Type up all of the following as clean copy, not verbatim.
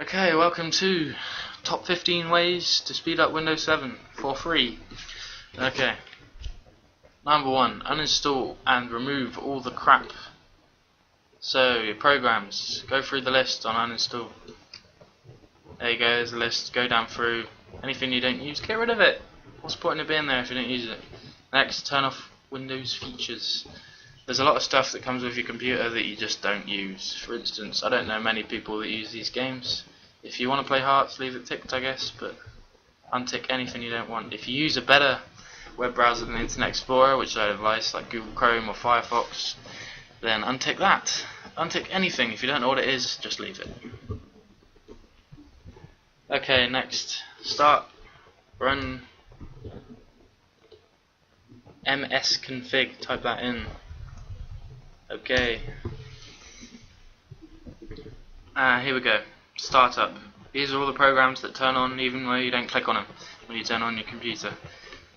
Okay, welcome to top 15 ways to speed up Windows 7 for free. Okay, number 1, uninstall and remove all the crap. So, your programs, go through the list on uninstall. There you go, there's the list, go down through. Anything you don't use, get rid of it. What's the point in it being there if you don't use it? Next, turn off Windows features. There's a lot of stuff that comes with your computer that you just don't use. For instance, I don't know many people that use these games. If you want to play Hearts, leave it ticked, I guess, but untick anything you don't want. If you use a better web browser than Internet Explorer, which I advise, like Google Chrome or Firefox, then untick that. Untick anything. If you don't know what it is, just leave it. Okay, next. Start. Run msconfig. Type that in. Okay. Here we go. Startup. These are all the programs that turn on even though you don't click on them when you turn on your computer.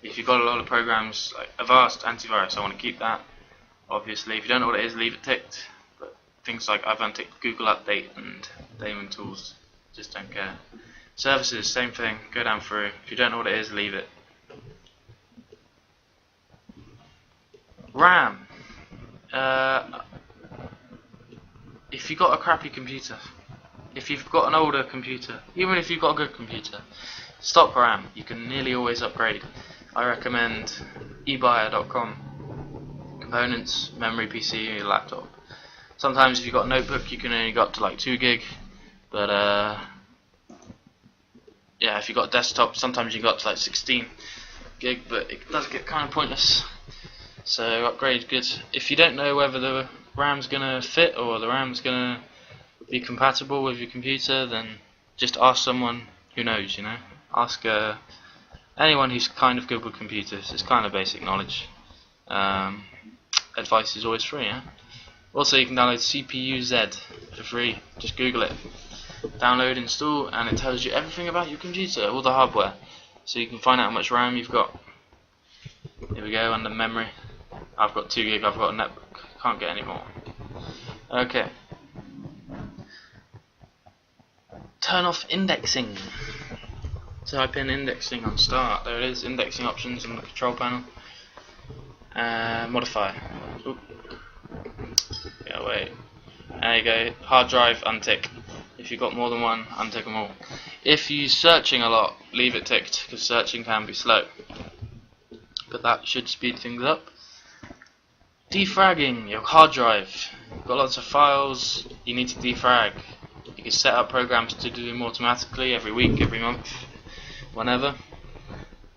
If you've got a lot of programs like Avast antivirus, I want to keep that. Obviously, if you don't know what it is, leave it ticked. But things like I've unticked Google Update and Daemon Tools, just don't care. Services, same thing. Go down through. If you don't know what it is, leave it. RAM. If you've got a crappy computer, if you've got an older computer, even if you've got a good computer, stock RAM. You can nearly always upgrade. I recommend ebuyer.com. Components, memory, PC, your laptop. Sometimes if you've got a notebook, you can only go up to like 2 gig, but yeah, if you've got a desktop, sometimes you got up to like 16 gig, but it does get kind of pointless. So upgrade good. If you don't know whether the RAM's gonna fit or the RAM's gonna be compatible with your computer, then just ask someone who knows, you know. Ask anyone who's kind of good with computers. It's kind of basic knowledge. Advice is always free, yeah? Also, you can download CPU-Z for free. Just Google it. Download, install, and it tells you everything about your computer, all the hardware. So you can find out how much RAM you've got. Here we go, under memory. I've got 2 gig, I've got a netbook. Can't get any more. Okay. Turn off indexing. Type in indexing on start. There it is, indexing options in the control panel. Modify. Oop. Yeah, wait. There you go. Hard drive, untick. If you've got more than one, untick them all. If you're searching a lot, leave it ticked, because searching can be slow. But that should speed things up. Defragging your hard drive. You've got lots of files, you need to defrag. You can set up programs to do them automatically every week, every month, whenever.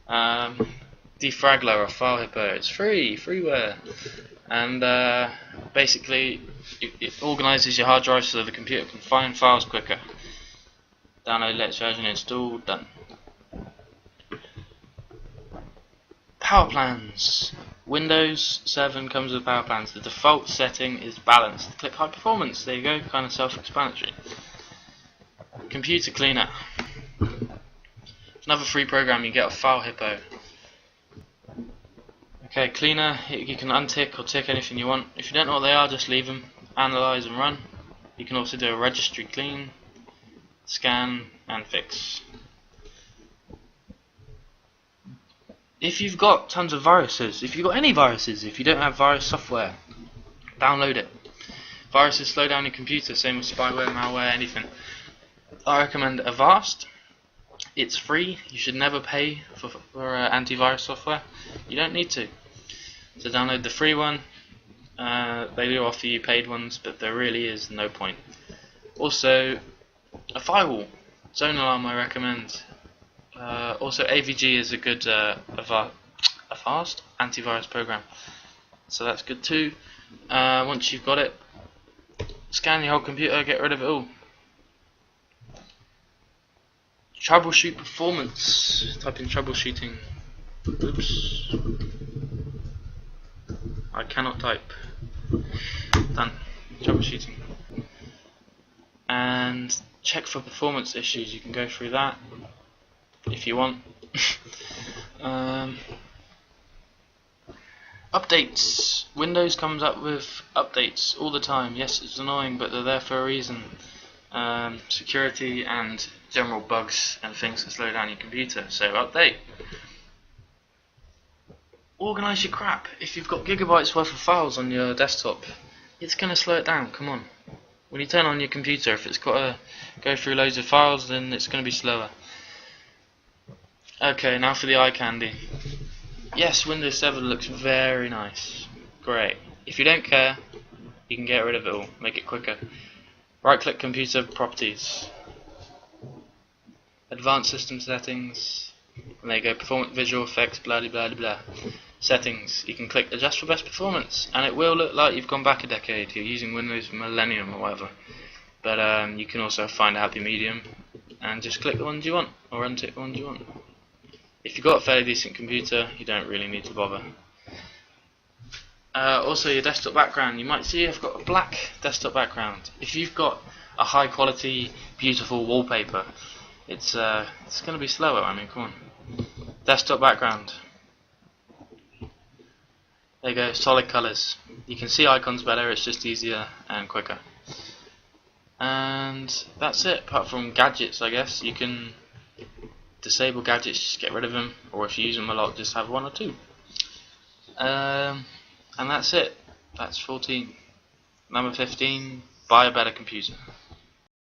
Defragler or File Hippo, it's free, freeware. And basically it organises your hard drive so the computer can find files quicker. Download latest version, install, done. Power plans. Windows 7 comes with power plans. The default setting is balanced. Click high performance. There you go, kind of self-explanatory. Computer cleaner. Another free program you get off File Hippo. Okay, cleaner. You can untick or tick anything you want. If you don't know what they are, just leave them. Analyze and run. You can also do a registry clean, scan, and fix. If you've got tons of viruses, if you've got any viruses, if you don't have virus software, download it. Viruses slow down your computer, same with spyware, malware, anything. I recommend Avast. It's free. You should never pay for antivirus software. You don't need to. So download the free one. They do offer you paid ones, but there really is no point. Also, a firewall. Zone Alarm I recommend. Also AVG is a good Avast antivirus program, so that's good too. Once you've got it, scan your whole computer, get rid of it all. Troubleshoot performance. Type in troubleshooting. Oops, I cannot type. Done. Troubleshooting. And check for performance issues. You can go through that if you want. Updates. Windows comes up with updates all the time. Yes, it's annoying, but they're there for a reason. security and general bugs and things that slow down your computer. So update. Organise your crap. If you've got gigabytes worth of files on your desktop, it's going to slow it down. Come on. When you turn on your computer, if it's got to go through loads of files, then it's going to be slower. Okay, now for the eye candy. Yes, Windows 7 looks very nice. Great. If you don't care, you can get rid of it all. Make it quicker. Right click computer properties. Advanced system settings. And there you go. Performance, visual effects, blah blah blah blah. Settings. You can click adjust for best performance, and it will look like you've gone back a decade. You're using Windows Millennium or whatever. But you can also find a happy medium and just click the ones you want, or untick the ones you want. If you've got a fairly decent computer, you don't really need to bother. Also, your desktop background. You might see I've got a black desktop background. If you've got a high quality, beautiful wallpaper, it's going to be slower. I mean, come on. Desktop background. There you go, solid colours. You can see icons better, it's just easier and quicker. And that's it, apart from gadgets, I guess. You can disable gadgets, just get rid of them, or if you use them a lot, just have one or two. And that's it. That's 14. Number 15, buy a better computer.